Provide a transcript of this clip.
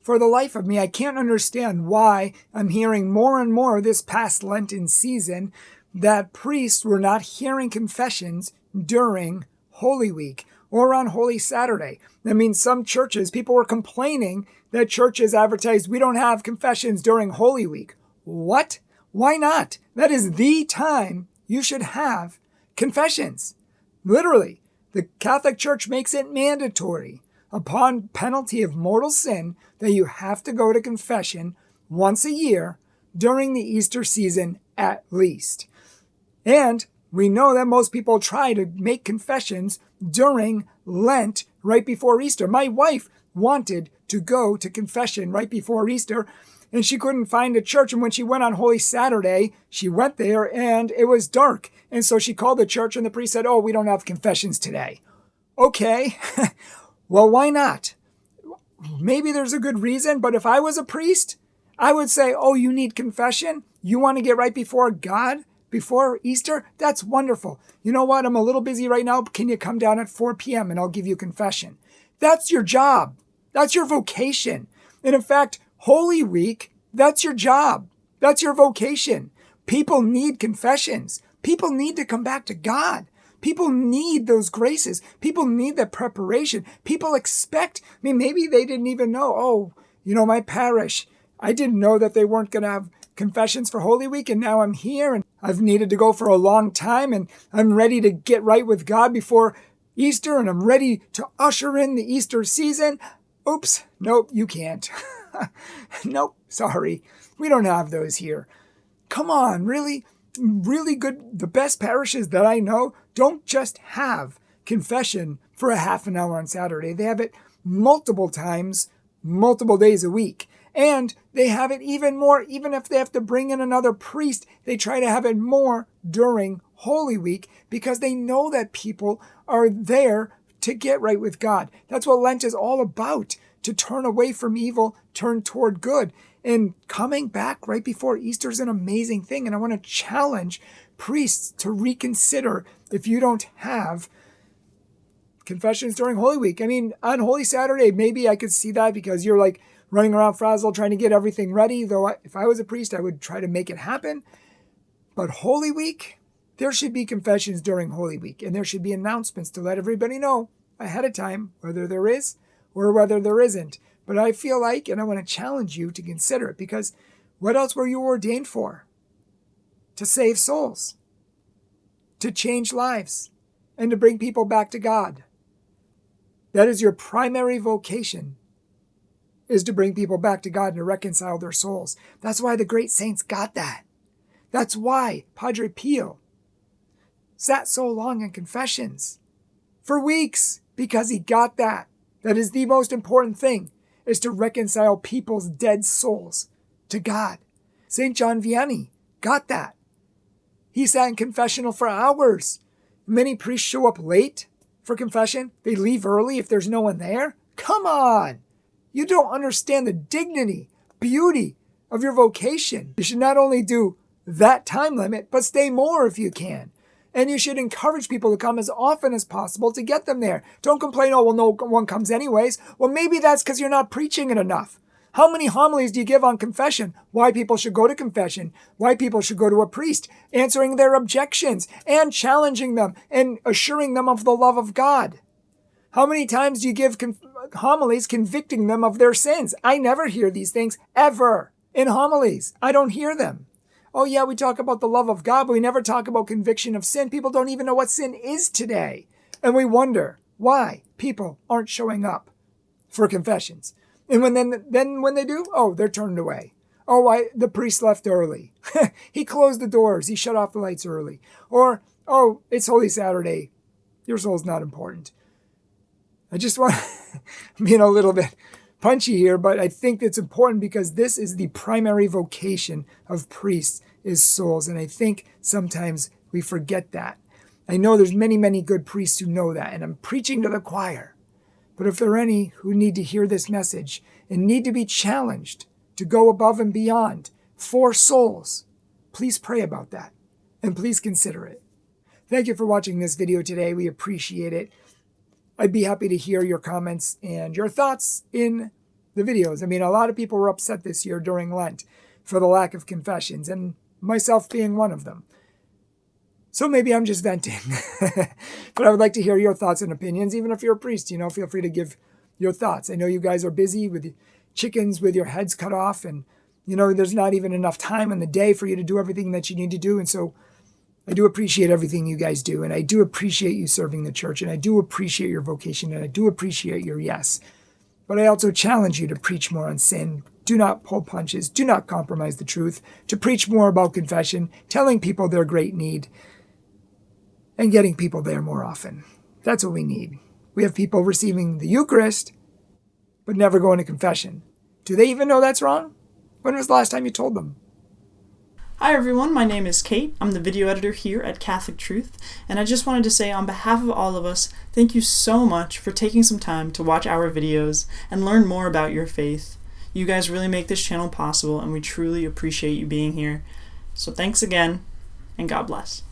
For the life of me, I can't understand why I'm hearing more and more this past Lenten season that priests were not hearing confessions during Holy Week or on Holy Saturday. I mean, some churches, people were complaining that churches advertised, we don't have confessions during Holy Week. What? Why not? That is the time you should have confessions. Literally, the Catholic Church makes it mandatory upon penalty of mortal sin that you have to go to confession once a year during the Easter season at least. And we know that most people try to make confessions during Lent right before Easter. My wife wanted to go to confession right before Easter, and she couldn't find a church. And when she went on Holy Saturday, she went there and it was dark. And so she called the church and the priest said, oh, we don't have confessions today. Okay, well, why not? Maybe there's a good reason, but if I was a priest, I would say, oh, you need confession? You want to get right before God before Easter? That's wonderful. You know what? I'm a little busy right now. Can you come down at 4 p.m. and I'll give you confession? That's your job. That's your vocation. And in fact, Holy Week, that's your job. That's your vocation. People need confessions. People need to come back to God. People need those graces. People need that preparation. People expect, maybe they didn't even know, my parish, I didn't know that they weren't going to have confessions for Holy Week, and now I'm here, and I've needed to go for a long time, and I'm ready to get right with God before Easter, and I'm ready to usher in the Easter season. Oops, nope, you can't. Nope, sorry. We don't have those here. Come on, really good, the best parishes that I know don't just have confession for a half an hour on Saturday. They have it multiple times, multiple days a week. And they have it even more, even if they have to bring in another priest, they try to have it more during Holy Week because they know that people are there to get right with God. That's what Lent is all about, to turn away from evil, turn toward good. And coming back right before Easter is an amazing thing. And I want to challenge priests to reconsider if you don't have confessions during Holy Week. I mean, on Holy Saturday, maybe I could see that because you're like running around frazzled trying to get everything ready. Though if I was a priest, I would try to make it happen. But Holy Week, there should be confessions during Holy Week. And there should be announcements to let everybody know ahead of time whether there is or whether there isn't. But I feel like, and I want to challenge you to consider it, because what else were you ordained for? To save souls, to change lives, and to bring people back to God. That is your primary vocation, is to bring people back to God and to reconcile their souls. That's why the great saints got that. That's why Padre Pio sat so long in confessions for weeks, because he got that. That is the most important thing, is to reconcile people's dead souls to God. St. John Vianney got that. He sat in confessional for hours. Many priests show up late for confession. They leave early if there's no one there. Come on. You don't understand the dignity, beauty of your vocation. You should not only do that time limit, but stay more if you can. And you should encourage people to come as often as possible to get them there. Don't complain, oh, well, no one comes anyways. Well, maybe that's because you're not preaching it enough. How many homilies do you give on confession? Why people should go to confession? Why people should go to a priest? Answering their objections and challenging them and assuring them of the love of God. How many times do you give homilies convicting them of their sins? I never hear these things ever in homilies. I don't hear them. Oh yeah, we talk about the love of God, but we never talk about conviction of sin. People don't even know what sin is today. And we wonder why people aren't showing up for confessions. And then when they do, oh, they're turned away. Oh, the priest left early. He closed the doors. He shut off the lights early. Or, oh, it's Holy Saturday. Your soul's not important. I just want to be a little bit punchy here, but I think it's important because this is the primary vocation of priests, is souls. And I think sometimes we forget that. I know there's many, many good priests who know that, and I'm preaching to the choir. But if there are any who need to hear this message and need to be challenged to go above and beyond for souls, please pray about that and please consider it. Thank you for watching this video today. We appreciate it. I'd be happy to hear your comments and your thoughts in the videos. I mean, a lot of people were upset this year during Lent for the lack of confessions, and myself being one of them. So maybe I'm just venting. But I would like to hear your thoughts and opinions. Even if you're a priest, feel free to give your thoughts. I know you guys are busy with chickens with your heads cut off, and there's not even enough time in the day for you to do everything that you need to do. And so I do appreciate everything you guys do, and I do appreciate you serving the church, and I do appreciate your vocation, and I do appreciate your yes. But I also challenge you to preach more on sin. Do not pull punches. Do not compromise the truth. To preach more about confession, telling people their great need, and getting people there more often. That's what we need. We have people receiving the Eucharist, but never going to confession. Do they even know that's wrong? When was the last time you told them? Hi everyone, my name is Kate. I'm the video editor here at Catholic Truth, and I just wanted to say on behalf of all of us, thank you so much for taking some time to watch our videos and learn more about your faith. You guys really make this channel possible, and we truly appreciate you being here. So thanks again, and God bless.